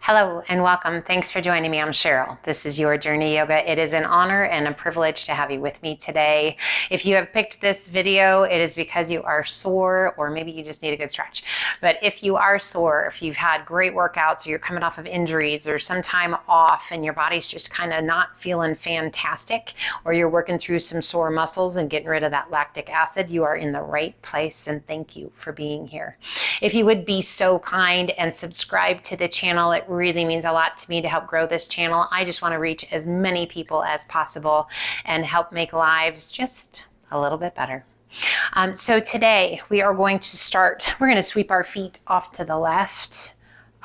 Hello and welcome. Thanks for joining me. I'm Cheryl. This is Your Journey Yoga. It is an honor and a privilege to have you with me today. If you have picked this video, it is because you are sore or maybe you just need a good stretch. But if you are sore, if you've had great workouts or you're coming off of injuries or some time off and your body's just kind of not feeling fantastic, or you're working through some sore muscles and getting rid of that lactic acid, you are in the right place, and thank you for being here. If you would be so kind and subscribe to the channel, it really means a lot to me to help grow this channel. I just want to reach as many people as possible and help make lives just a little bit better. So today we are going to we're going to sweep our feet off to the left.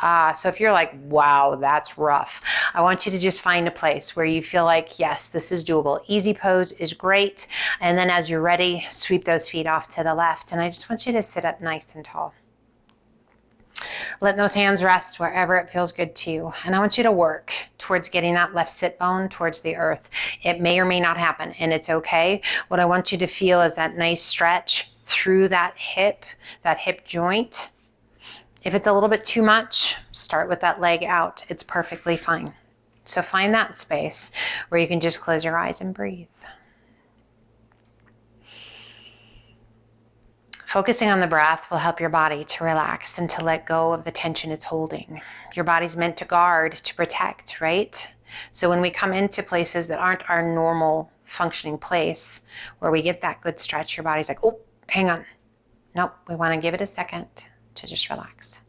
So if you're like, wow, that's rough, I want you to just find a place where you feel like, yes, this is doable. Easy pose is great. And then as you're ready, sweep those feet off to the left. And I just want you to sit up nice and tall. Let those hands rest wherever it feels good to you. And I want you to work towards getting that left sit bone towards the earth. It may or may not happen, and it's okay. What I want you to feel is that nice stretch through that hip joint. If it's a little bit too much, start with that leg out. It's perfectly fine. So find that space where you can just close your eyes and breathe. Focusing on the breath will help your body to relax and to let go of the tension it's holding. Your body's meant to guard, to protect, right? So when we come into places that aren't our normal functioning place, where we get that good stretch, your body's like, oh, hang on. Nope, we want to give it a second to just relax.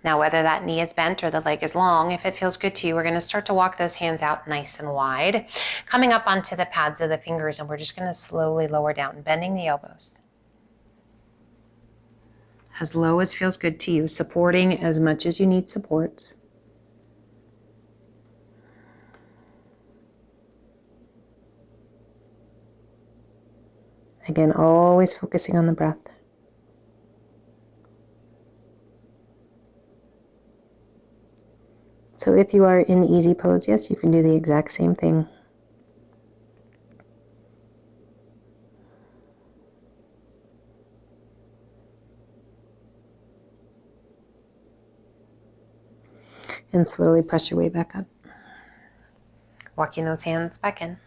Now, whether that knee is bent or the leg is long, if it feels good to you, we're going to start to walk those hands out nice and wide, coming up onto the pads of the fingers, and we're just going to slowly lower down, bending the elbows. As low as feels good to you, supporting as much as you need support. Again, always focusing on the breath. So if you are in easy pose, yes, you can do the exact same thing. And slowly press your way back up. Walking those hands back in.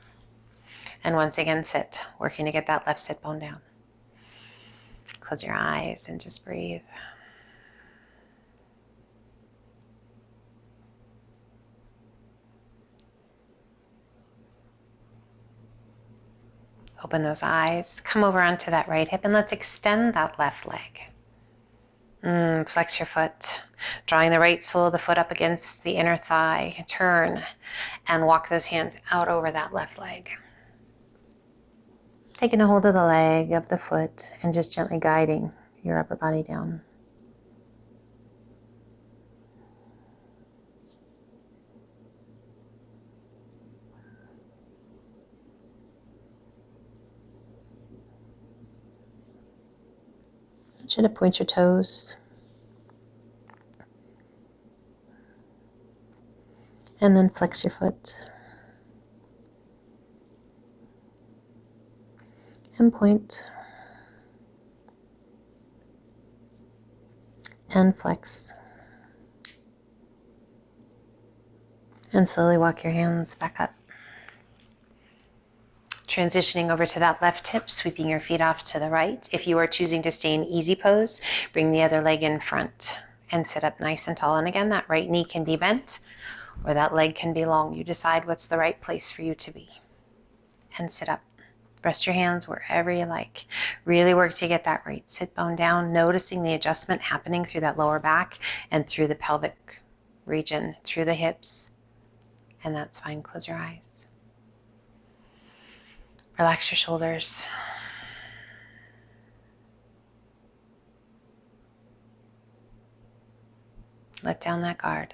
And once again, sit, working to get that left sit bone down. Close your eyes and just breathe. Open those eyes, come over onto that right hip, and let's extend that left leg. Flex your foot, drawing the right sole of the foot up against the inner thigh. Turn and walk those hands out over that left leg. Taking a hold of the leg, of the foot, and just gently guiding your upper body down. I want you to point your toes. And then flex your foot. And point. And flex. And slowly walk your hands back up. Transitioning over to that left hip, sweeping your feet off to the right. If you are choosing to stay in easy pose, bring the other leg in front and sit up nice and tall. And again, that right knee can be bent or that leg can be long. You decide what's the right place for you to be. And sit up. Rest your hands wherever you like. Really work to get that right sit bone down, noticing the adjustment happening through that lower back and through the pelvic region, through the hips. And that's fine. Close your eyes. Relax your shoulders. Let down that guard.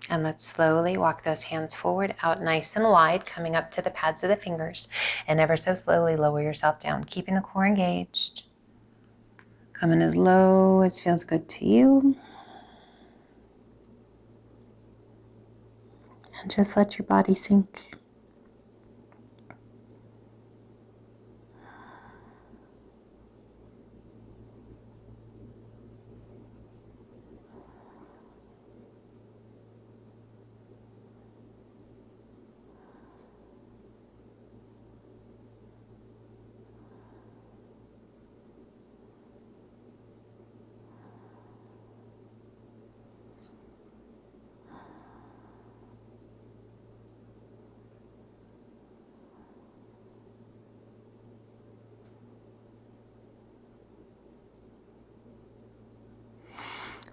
And let's slowly walk those hands forward, out nice and wide, coming up to the pads of the fingers. And ever so slowly lower yourself down, keeping the core engaged. Coming as low as feels good to you. And just let your body sink.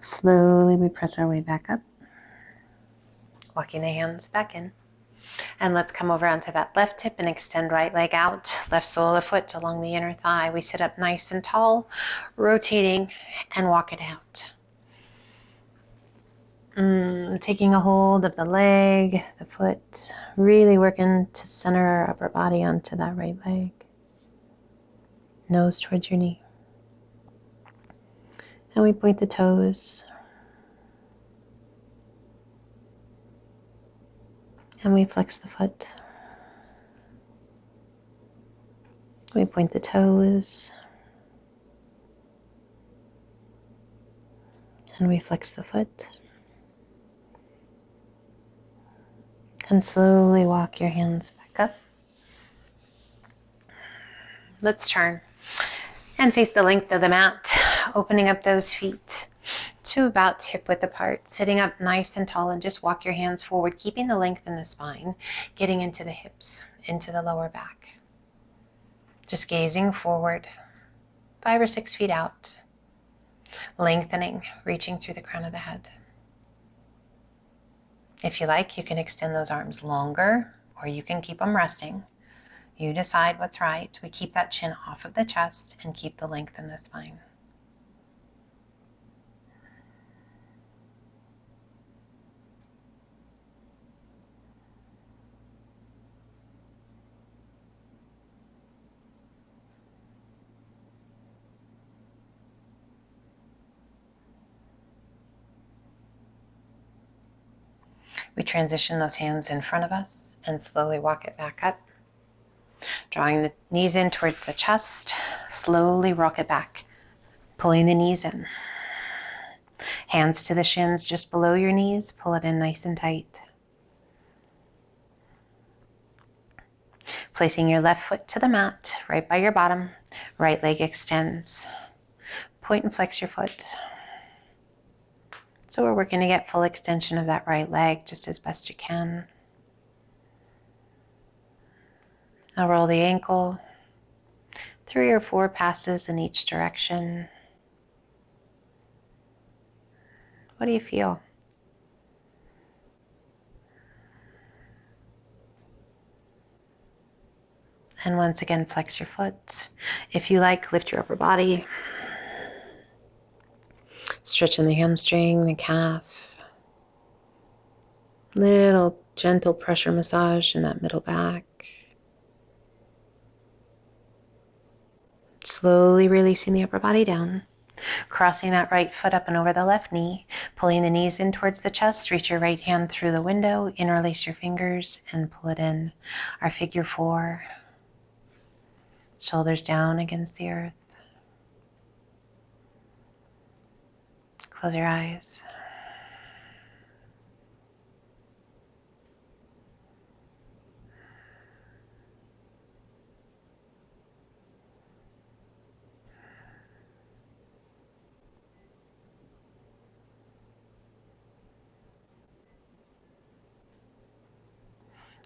Slowly we press our way back up, walking the hands back in. And let's come over onto that left hip and extend right leg out, left sole of the foot along the inner thigh. We sit up nice and tall, rotating and walk it out. Taking a hold of the leg, the foot, really working to center our upper body onto that right leg. Nose towards your knee. And we point the toes. And we flex the foot. We point the toes. And we flex the foot. And slowly walk your hands back up. Let's turn and face the length of the mat, opening up those feet to about hip width apart, sitting up nice and tall, and just walk your hands forward, keeping the length in the spine, getting into the hips, into the lower back. Just gazing forward, 5 or 6 feet out, lengthening, reaching through the crown of the head. If you like, you can extend those arms longer, or you can keep them resting. You decide what's right. We keep that chin off of the chest and keep the length in the spine. We transition those hands in front of us and slowly walk it back up. Drawing the knees in towards the chest, slowly rock it back, pulling the knees in. Hands to the shins just below your knees, pull it in nice and tight. Placing your left foot to the mat, right by your bottom, right leg extends. Point and flex your foot. So we're working to get full extension of that right leg just as best you can. Now roll the ankle, 3 or 4 passes in each direction. What do you feel? And once again, flex your foot. If you like, lift your upper body. Stretching the hamstring, the calf. Little gentle pressure massage in that middle back. Slowly releasing the upper body down. Crossing that right foot up and over the left knee. Pulling the knees in towards the chest. Reach your right hand through the window. Interlace your fingers and pull it in. Our figure 4. Shoulders down against the earth. Close your eyes.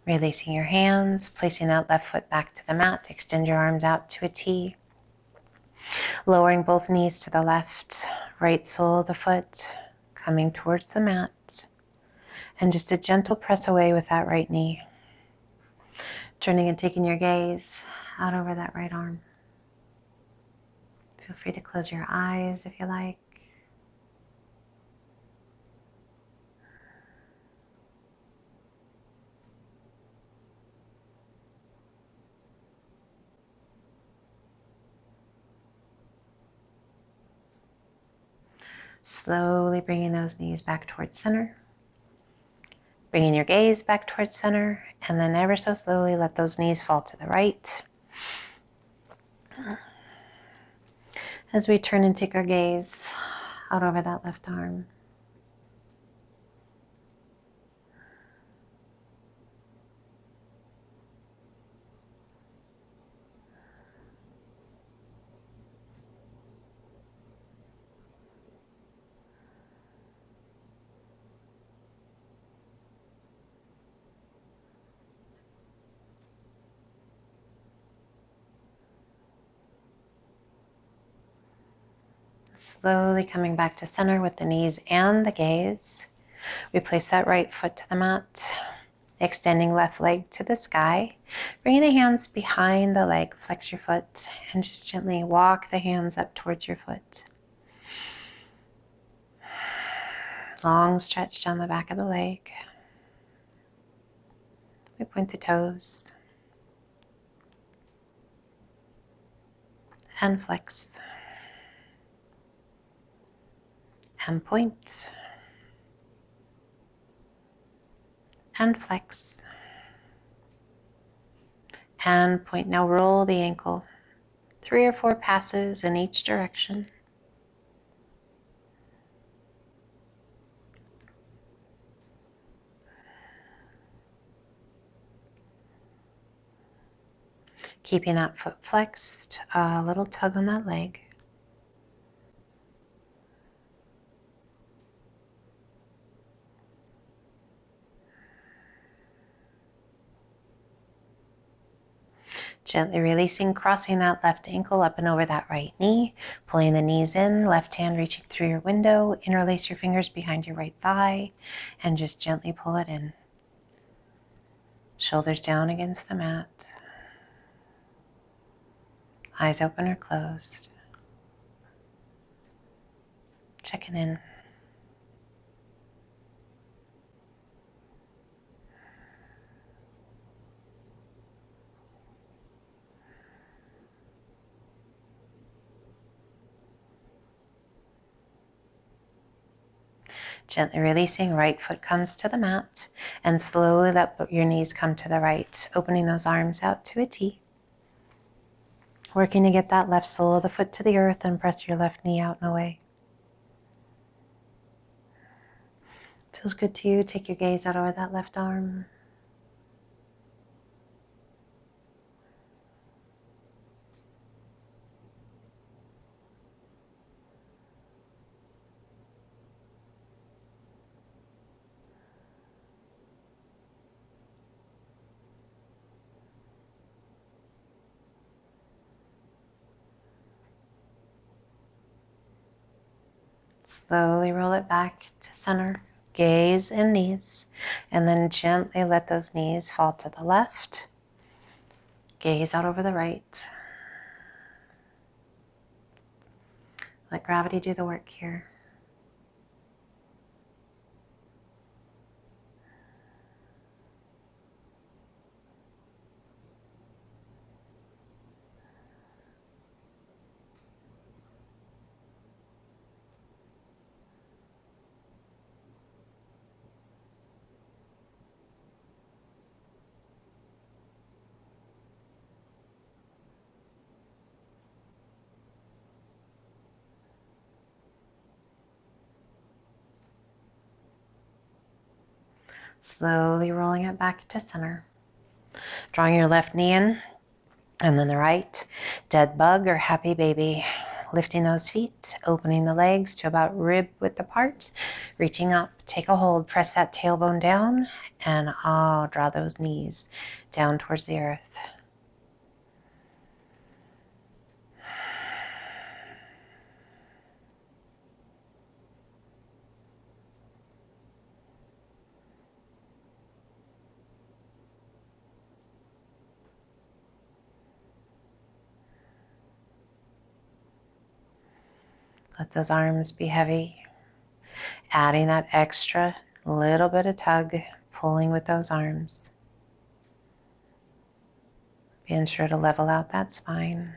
Releasing your hands, placing that left foot back to the mat. Extend your arms out to a T. Lowering both knees to the left, right sole of the foot, coming towards the mat. And just a gentle press away with that right knee. Turning and taking your gaze out over that right arm. Feel free to close your eyes if you like. Slowly bringing those knees back towards center. Bringing your gaze back towards center, and then ever so slowly let those knees fall to the right. As we turn and take our gaze out over that left arm. Slowly coming back to center with the knees and the gaze. We place that right foot to the mat, extending left leg to the sky. Bringing the hands behind the leg, flex your foot, and just gently walk the hands up towards your foot. Long stretch down the back of the leg. We point the toes and flex and point and flex and point. Now roll the ankle 3 or 4 passes in each direction. Keeping that foot flexed, a little tug on that leg. Gently releasing, crossing that left ankle up and over that right knee, pulling the knees in, left hand reaching through your window, interlace your fingers behind your right thigh, and just gently pull it in. Shoulders down against the mat. Eyes open or closed. Checking in. Gently releasing, right foot comes to the mat, and slowly let your knees come to the right, opening those arms out to a T. Working to get that left sole of the foot to the earth and press your left knee out and away. Feels good to you. Take your gaze out over that left arm. Slowly roll it back to center, gaze and knees, and then gently let those knees fall to the left. Gaze out over the right. Let gravity do the work here. Slowly rolling it back to center. Drawing your left knee in, and then the right. Dead bug or happy baby. Lifting those feet, opening the legs to about rib width apart. Reaching up, take a hold, press that tailbone down, and draw those knees down towards the earth. Let those arms be heavy. Adding that extra little bit of tug, pulling with those arms. Being sure to level out that spine.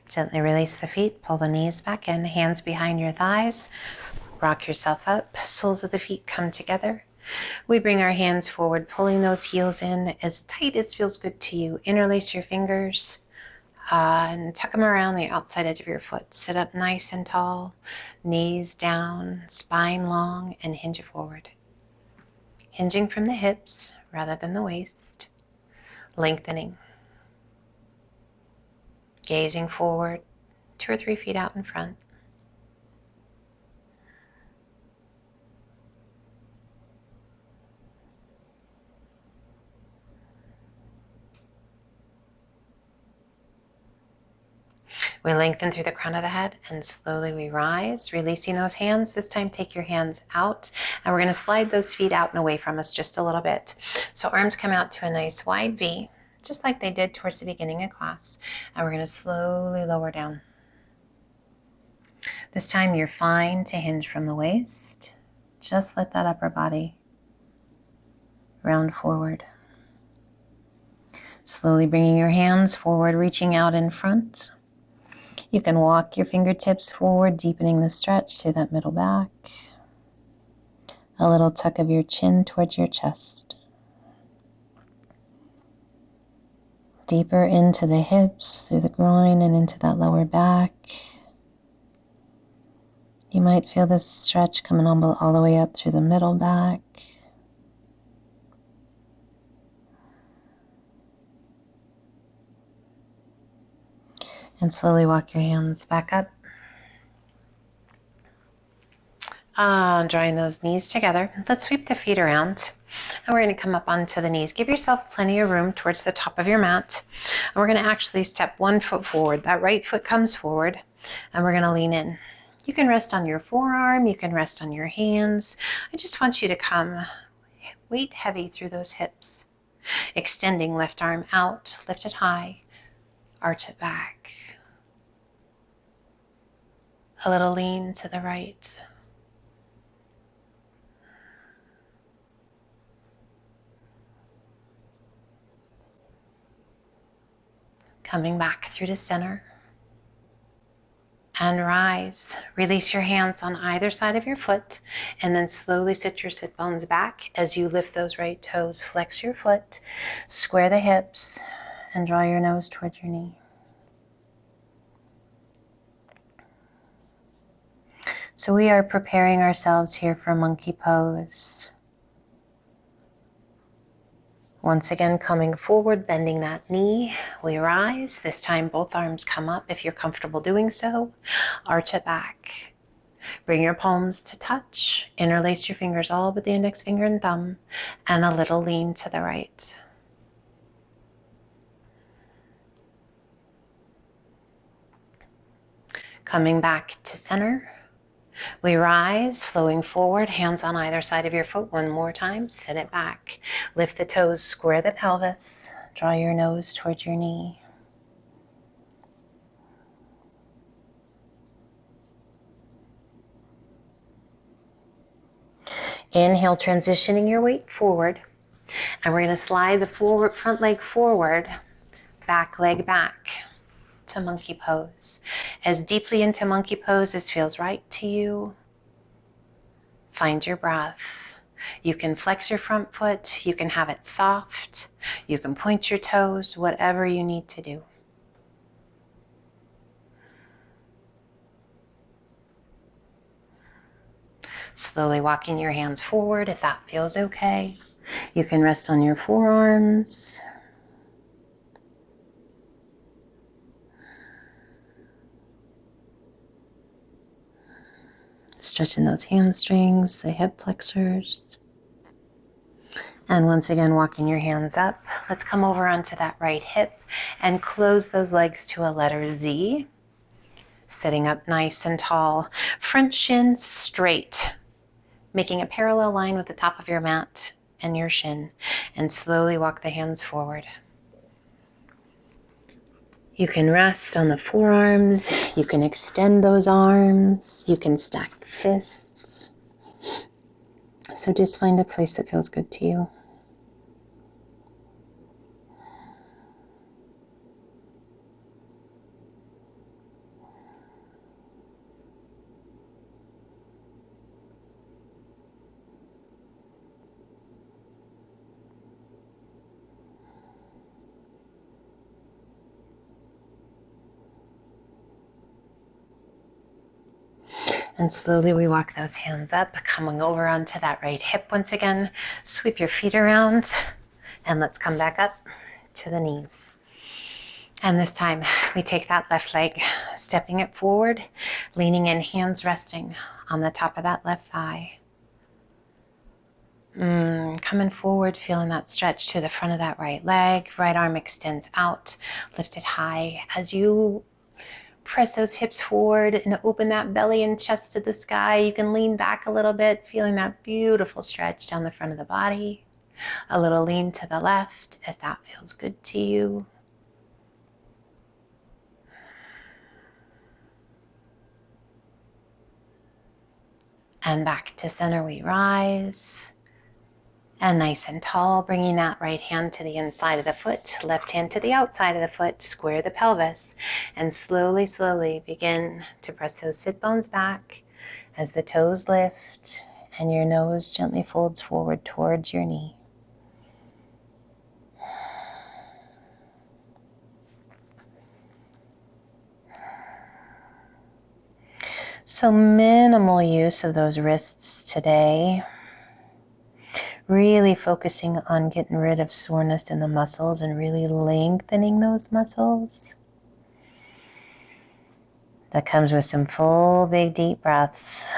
Gently release the feet, pull the knees back in, hands behind your thighs. Rock yourself up, soles of the feet come together. We bring our hands forward, pulling those heels in as tight as feels good to you. Interlace your fingers and tuck them around the outside edge of your foot. Sit up nice and tall, knees down, spine long, and hinge forward. Hinging from the hips rather than the waist. Lengthening. Gazing forward, 2 or 3 feet out in front. We lengthen through the crown of the head and slowly we rise, releasing those hands. This time take your hands out and we're going to slide those feet out and away from us just a little bit. So arms come out to a nice wide V, just like they did towards the beginning of class. And we're going to slowly lower down. This time you're fine to hinge from the waist. Just let that upper body round forward. Slowly bringing your hands forward, reaching out in front. You can walk your fingertips forward, deepening the stretch through that middle back. A little tuck of your chin towards your chest. Deeper into the hips, through the groin, and into that lower back. You might feel this stretch coming all the way up through the middle back. And slowly walk your hands back up. Drawing those knees together. Let's sweep the feet around. And we're going to come up onto the knees. Give yourself plenty of room towards the top of your mat. And we're going to actually step 1 foot forward. That right foot comes forward. And we're going to lean in. You can rest on your forearm. You can rest on your hands. I just want you to come weight heavy through those hips. Extending left arm out. Lift it high. Arch it back. A little lean to the right. Coming back through to center. And rise. Release your hands on either side of your foot and then slowly sit your sit bones back as you lift those right toes. Flex your foot, square the hips, and draw your nose towards your knee. So we are preparing ourselves here for monkey pose. Once again, coming forward, bending that knee, we rise. This time both arms come up if you're comfortable doing so. Arch it back. Bring your palms to touch. Interlace your fingers all but the index finger and thumb, and a little lean to the right. Coming back to center. We rise, flowing forward, hands on either side of your foot. One more time, sit it back. Lift the toes, square the pelvis. Draw your nose towards your knee. Inhale, transitioning your weight forward. And we're going to slide the forward front leg forward, back leg back to monkey pose. As deeply into monkey pose as feels right to you. Find your breath. You can flex your front foot. You can have it soft. You can point your toes, whatever you need to do. Slowly walking your hands forward if that feels okay. You can rest on your forearms. Stretching those hamstrings, the hip flexors. And once again, walking your hands up. Let's come over onto that right hip and close those legs to a letter Z. Sitting up nice and tall. Front shin straight. Making a parallel line with the top of your mat and your shin. And slowly walk the hands forward. You can rest on the forearms, you can extend those arms, you can stack fists. So just find a place that feels good to you. And slowly we walk those hands up, coming over onto that right hip once again. Sweep your feet around, and let's come back up to the knees. And this time we take that left leg, stepping it forward, leaning in, hands resting on the top of that left thigh. Coming forward, feeling that stretch to the front of that right leg. Right arm extends out, lift it high. As you press those hips forward and open that belly and chest to the sky, you can lean back a little bit, feeling that beautiful stretch down the front of the body. A little lean to the left if that feels good to you. And back to center we rise. And nice and tall, bringing that right hand to the inside of the foot, left hand to the outside of the foot, square the pelvis, and slowly, slowly begin to press those sit bones back as the toes lift and your nose gently folds forward towards your knee. So minimal use of those wrists today. Really focusing on getting rid of soreness in the muscles and really lengthening those muscles. That comes with some full, big, deep breaths.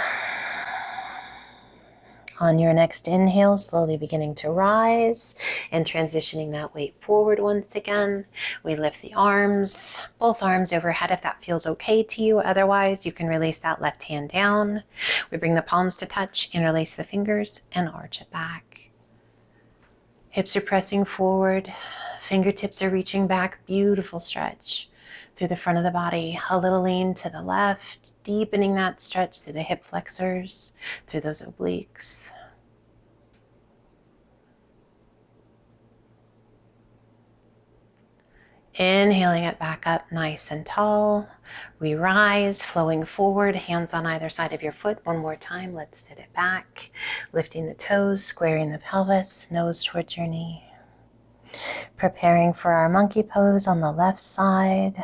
On your next inhale, slowly beginning to rise and transitioning that weight forward once again. We lift the arms, both arms overhead if that feels okay to you. Otherwise, you can release that left hand down. We bring the palms to touch, interlace the fingers, and arch it back. Hips are pressing forward, fingertips are reaching back, beautiful stretch through the front of the body. A little lean to the left, deepening that stretch through the hip flexors, through those obliques. Inhaling it back up nice and tall. We rise, flowing forward, hands on either side of your foot. One more time, let's sit it back. Lifting the toes, squaring the pelvis, nose towards your knee. Preparing for our monkey pose on the left side.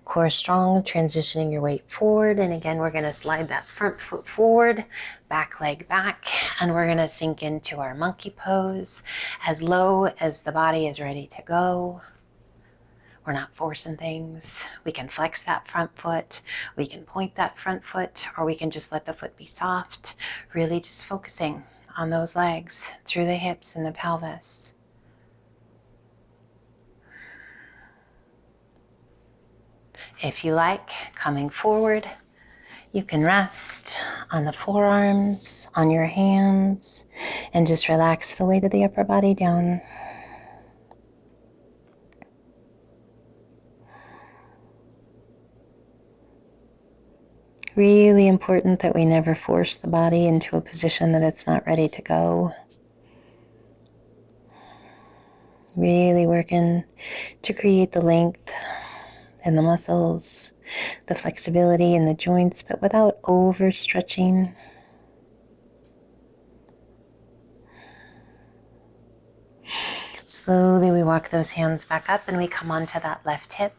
Core strong, transitioning your weight forward. And again, we're going to slide that front foot forward, back leg back, and we're going to sink into our monkey pose as low as the body is ready to go. We're not forcing things. We can flex that front foot, we can point that front foot, or we can just let the foot be soft, really just focusing on those legs through the hips and the pelvis. If you like, coming forward, you can rest on the forearms, on your hands, and just relax the weight of the upper body down. Really important that we never force the body into a position that it's not ready to go. Really working to create the length in the muscles, the flexibility in the joints, but without overstretching. Slowly we walk those hands back up and we come onto that left hip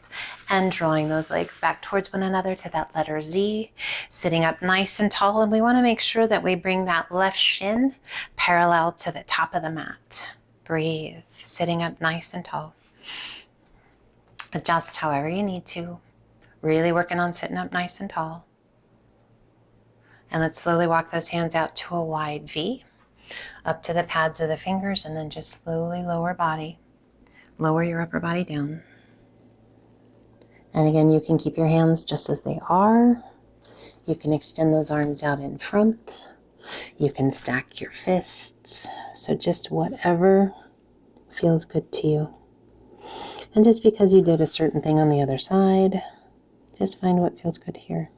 and drawing those legs back towards one another to that letter Z, sitting up nice and tall, and we want to make sure that we bring that left shin parallel to the top of the mat. Breathe, sitting up nice and tall. Adjust however you need to. Really working on sitting up nice and tall. And let's slowly walk those hands out to a wide V, up to the pads of the fingers, and then just slowly lower body. Lower your upper body down. And again, you can keep your hands just as they are. You can extend those arms out in front. You can stack your fists. So just whatever feels good to you. And just because you did a certain thing on the other side, just find what feels good here.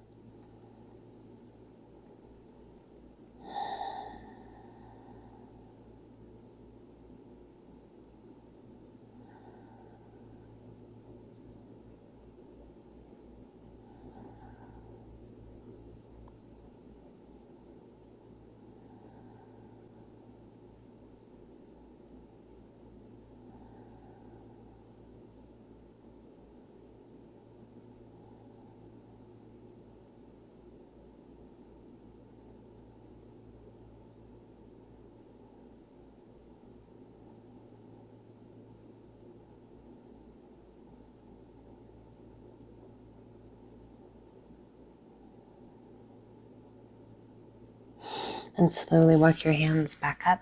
And slowly walk your hands back up.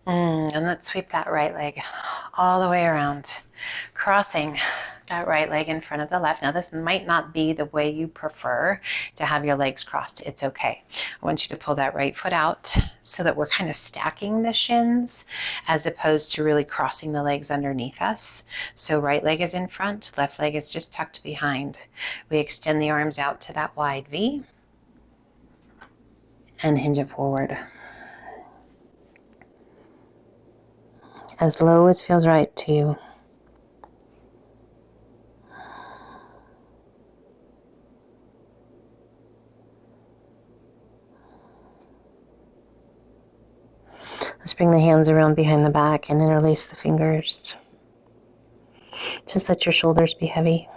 And let's sweep that right leg all the way around, crossing that right leg in front of the left. Now, this might not be the way you prefer to have your legs crossed. It's okay. I want you to pull that right foot out so that we're kind of stacking the shins as opposed to really crossing the legs underneath us. So right leg is in front, left leg is just tucked behind. We extend the arms out to that wide V and hinge it forward. As low as feels right to you. Let's bring the hands around behind the back and interlace the fingers. Just let your shoulders be heavy.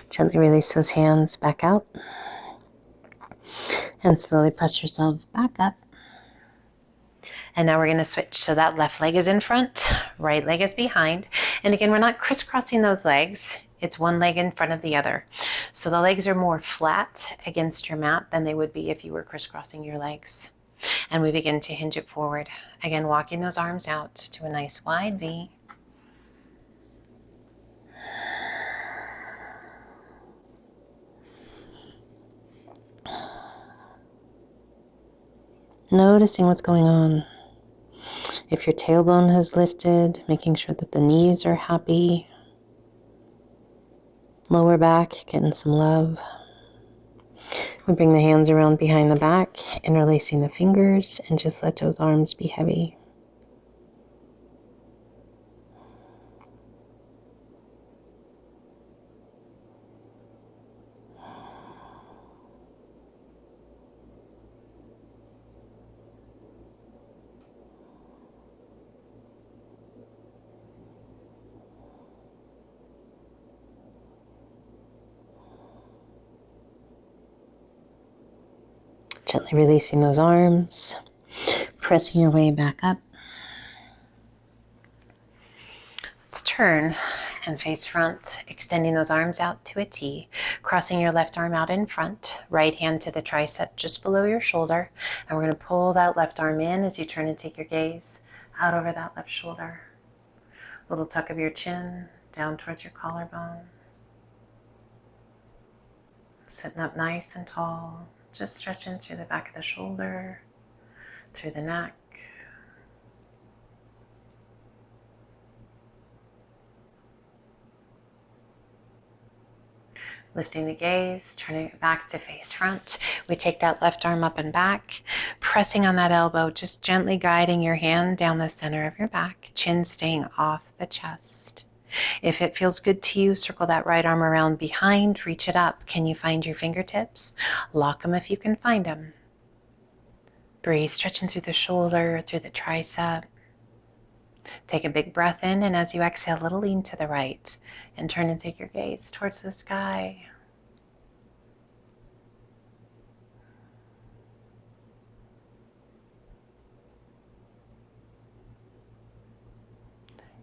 Gently release those hands back out. And slowly press yourself back up. And now we're going to switch. So that left leg is in front, right leg is behind. And again, we're not crisscrossing those legs. It's one leg in front of the other. So the legs are more flat against your mat than they would be if you were crisscrossing your legs. And we begin to hinge it forward. Again, walking those arms out to a nice wide V. Noticing what's going on. If your tailbone has lifted, making sure that the knees are happy. Lower back, getting some love. We bring the hands around behind the back, interlacing the fingers, and just let those arms be heavy. Gently releasing those arms, pressing your way back up. Let's turn and face front, extending those arms out to a T, crossing your left arm out in front, right hand to the tricep just below your shoulder, and we're going to pull that left arm in as you turn and take your gaze out over that left shoulder. Little tuck of your chin down towards your collarbone. Sitting up nice and tall, just stretching through the back of the shoulder, through the neck. Lifting the gaze, turning it back to face front. We take that left arm up and back, pressing on that elbow, just gently guiding your hand down the center of your back, chin staying off the chest. If it feels good to you, circle that right arm around behind, reach it up. Can you find your fingertips? Lock them if you can find them. Breathe, stretching through the shoulder, through the tricep. Take a big breath in, and as you exhale, a little lean to the right, and turn and take your gaze towards the sky.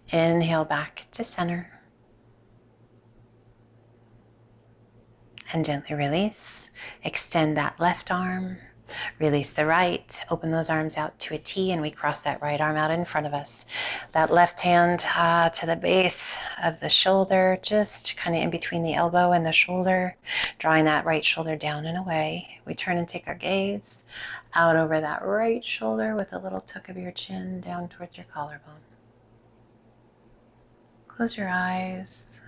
Inhale back to center. And gently release. Extend that left arm. Release the right. Open those arms out to a T, and we cross that right arm out in front of us. That left hand to the base of the shoulder, just kind of in between the elbow and the shoulder, drawing that right shoulder down and away. We turn and take our gaze out over that right shoulder with a little tuck of your chin down towards your collarbone. Close your eyes.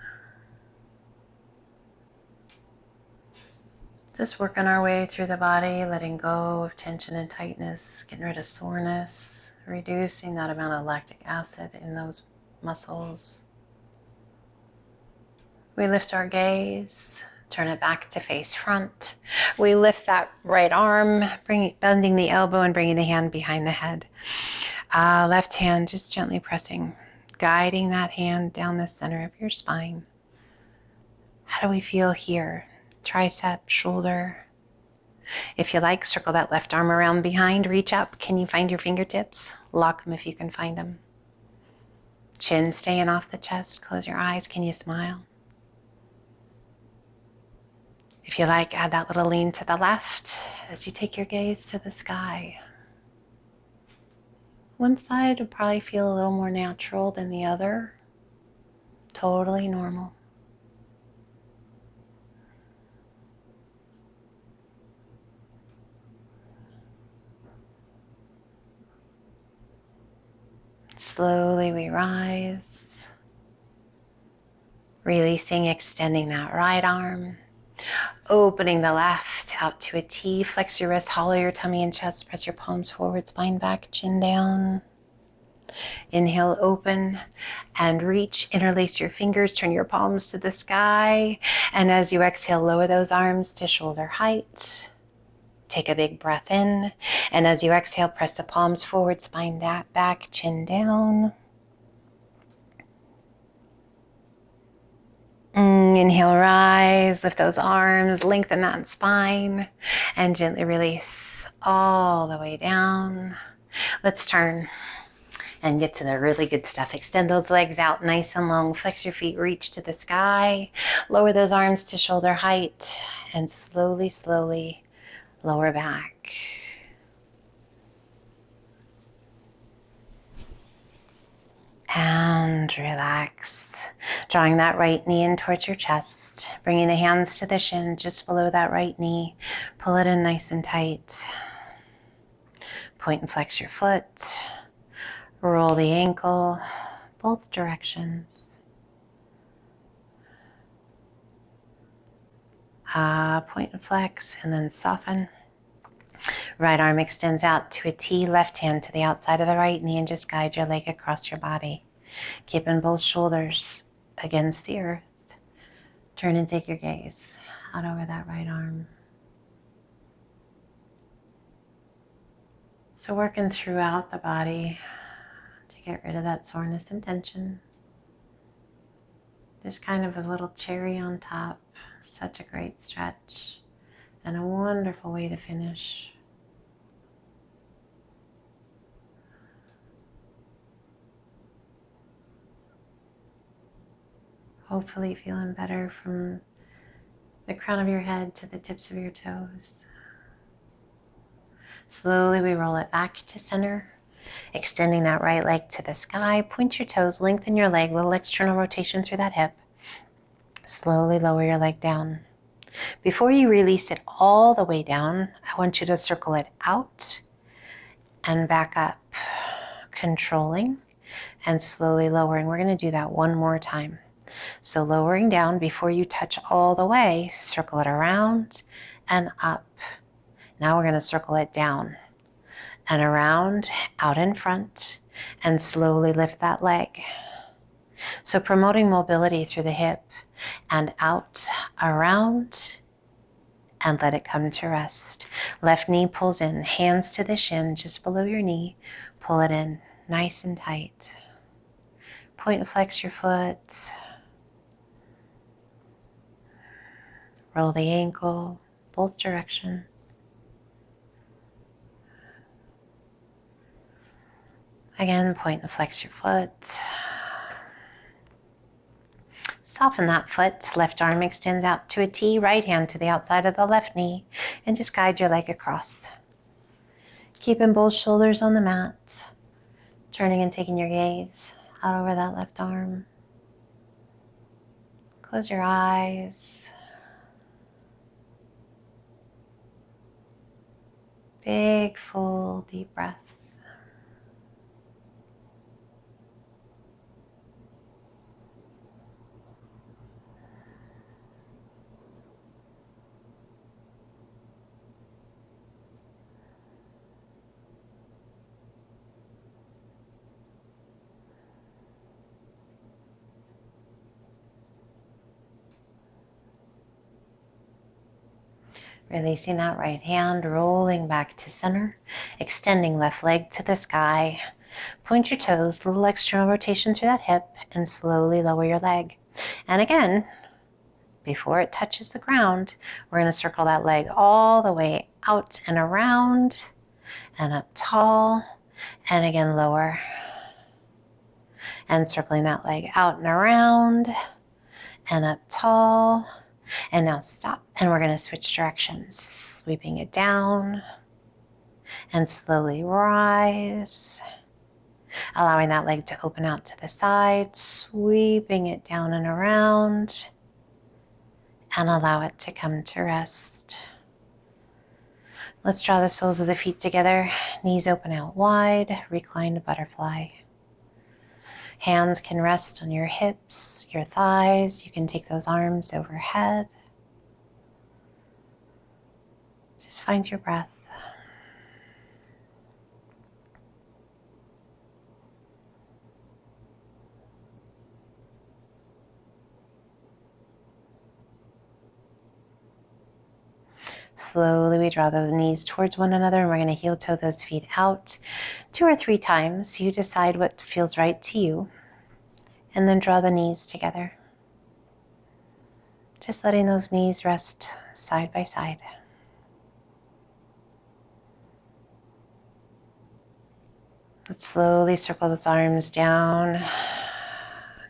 Just working our way through the body, letting go of tension and tightness, getting rid of soreness, reducing that amount of lactic acid in those muscles. We lift our gaze, turn it back to face front. We lift that right arm, bending the elbow and bringing the hand behind the head. Left hand just gently pressing, guiding that hand down the center of your spine. How do we feel here? Tricep, shoulder. If you like, circle that left arm around behind, reach up. Can you find your fingertips? Lock them if you can find them. Chin staying off the chest. Close your eyes. Can you smile? If you like, add that little lean to the left as you take your gaze to the sky. One side will probably feel a little more natural than the other. Totally normal. Slowly we rise, releasing, extending that right arm, opening the left out to a T. Flex your wrist, hollow your tummy and chest, press your palms forward, spine back, chin down. Inhale, open and reach, interlace your fingers, turn your palms to the sky, and as you exhale, lower those arms to shoulder height. Take a big breath in, and as you exhale, press the palms forward, spine back, chin down. Inhale, rise, lift those arms, lengthen that spine, and gently release all the way down. Let's turn and get to the really good stuff. Extend those legs out nice and long. Flex your feet, reach to the sky. Lower those arms to shoulder height, and slowly, slowly lower back. And relax. Drawing that right knee in towards your chest. Bringing the hands to the shin just below that right knee. Pull it in nice and tight. Point and flex your foot. Roll the ankle, both directions. Point and flex, and then soften. Right arm extends out to a T, left hand to the outside of the right knee, and just guide your leg across your body. Keeping both shoulders against the earth. Turn and take your gaze out over that right arm. So working throughout the body to get rid of that soreness and tension. Just kind of a little cherry on top. Such a great stretch and a wonderful way to finish. Hopefully feeling better from the crown of your head to the tips of your toes. Slowly we roll it back to center, extending that right leg to the sky. Point your toes, lengthen your leg, little external rotation through that hip. Slowly lower your leg down. Before you release it all the way down, I want you to circle it out and back up, controlling and slowly lowering. We're going to do that one more time. So lowering down before you touch all the way, circle it around and up. Now we're going to circle it down and around, out in front, and slowly lift that leg. So promoting mobility through the hip and out, around, and let it come to rest. Left knee pulls in, hands to the shin, just below your knee. Pull it in, nice and tight. Point and flex your foot. Roll the ankle, both directions. Again, point and flex your foot. Soften that foot. Left arm extends out to a T, right hand to the outside of the left knee, and just guide your leg across. Keeping both shoulders on the mat. Turning and taking your gaze out over that left arm. Close your eyes. Big, full, deep breaths. Releasing that right hand, rolling back to center, extending left leg to the sky. Point your toes, little external rotation through that hip, and slowly lower your leg. And again, before it touches the ground, we're going to circle that leg all the way out and around and up tall, and again lower. And circling that leg out and around and up tall. And now stop, and we're going to switch directions, sweeping it down and slowly rise, allowing that leg to open out to the side, sweeping it down and around, and allow it to come to rest. Let's draw the soles of the feet together, knees open out wide, reclined butterfly. Hands can rest on your hips, your thighs. You can take those arms overhead. Just find your breath. Slowly we draw those knees towards one another, and we're going to heel toe those feet out 2 or 3 times. You decide what feels right to you, and then draw the knees together. Just letting those knees rest side by side. Let's slowly circle those arms down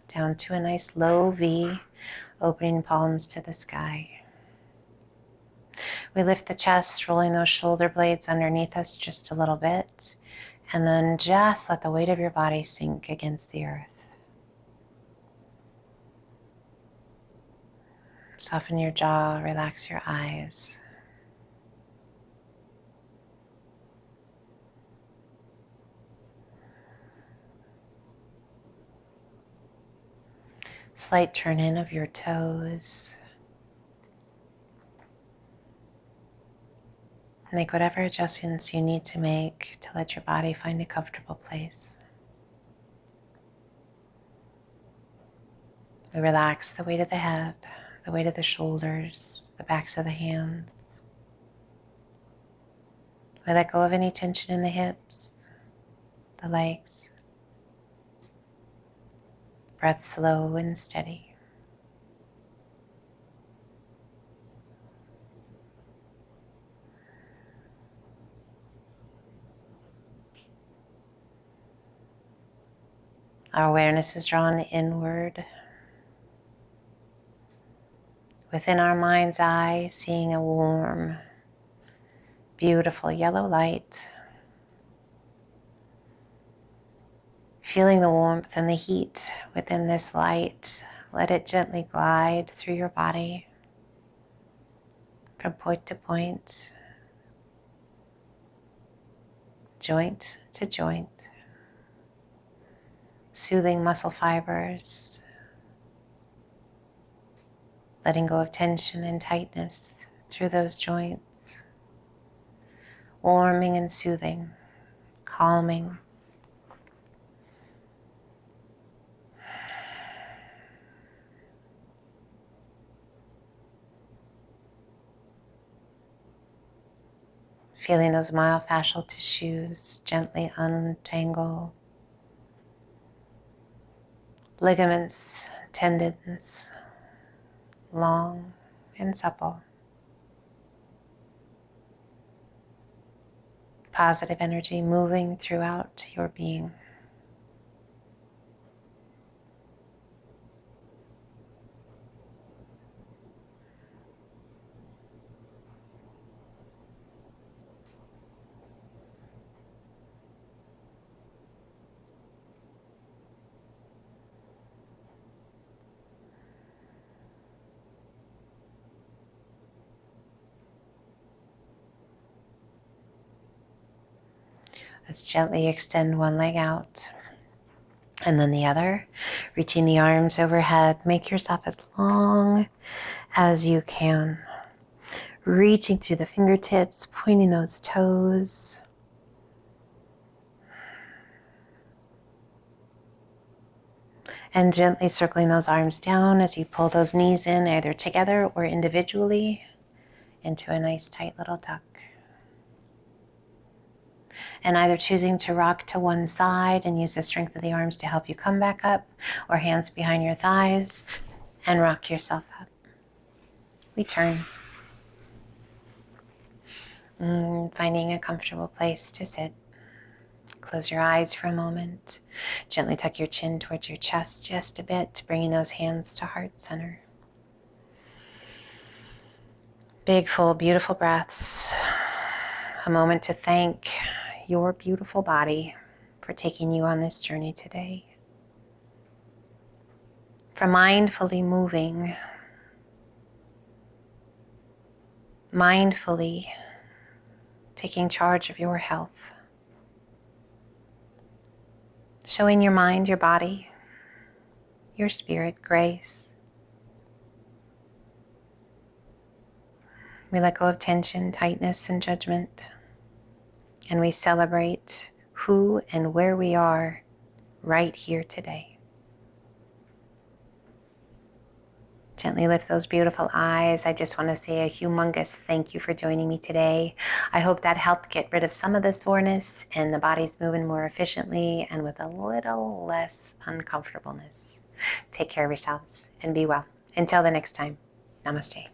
to a nice low V, opening palms to the sky. We lift the chest, rolling those shoulder blades underneath us just a little bit, and then just let the weight of your body sink against the earth. Soften your jaw, relax your eyes. Slight turn in of your toes. Make whatever adjustments you need to make to let your body find a comfortable place. We relax the weight of the head, the weight of the shoulders, the backs of the hands. We let go of any tension in the hips, the legs. Breath slow and steady. Our awareness is drawn inward. Within our mind's eye, seeing a warm, beautiful yellow light. Feeling the warmth and the heat within this light. Let it gently glide through your body from point to point, joint to joint, soothing muscle fibers, letting go of tension and tightness through those joints, warming and soothing, calming. Feeling those myofascial tissues gently untangle. Ligaments, tendons, long and supple. Positive energy moving throughout your being. Let's gently extend one leg out and then the other, reaching the arms overhead. Make yourself as long as you can. Reaching through the fingertips, pointing those toes. And gently circling those arms down as you pull those knees in, either together or individually, into a nice tight little tuck. And either choosing to rock to one side and use the strength of the arms to help you come back up, or hands behind your thighs and rock yourself up. we turn. Finding a comfortable place to sit. Close your eyes for a moment. Gently tuck your chin towards your chest just a bit, bringing those hands to heart center. Big, full, beautiful breaths. A moment to thank your beautiful body for taking you on this journey today. For mindfully moving, mindfully taking charge of your health. Showing your mind, your body, your spirit grace. We let go of tension, tightness, and judgment. And we celebrate who and where we are right here today. Gently lift those beautiful eyes. I just want to say a humongous thank you for joining me today. I hope that helped get rid of some of the soreness and the body's moving more efficiently and with a little less uncomfortableness. Take care of yourselves and be well. Until the next time, namaste.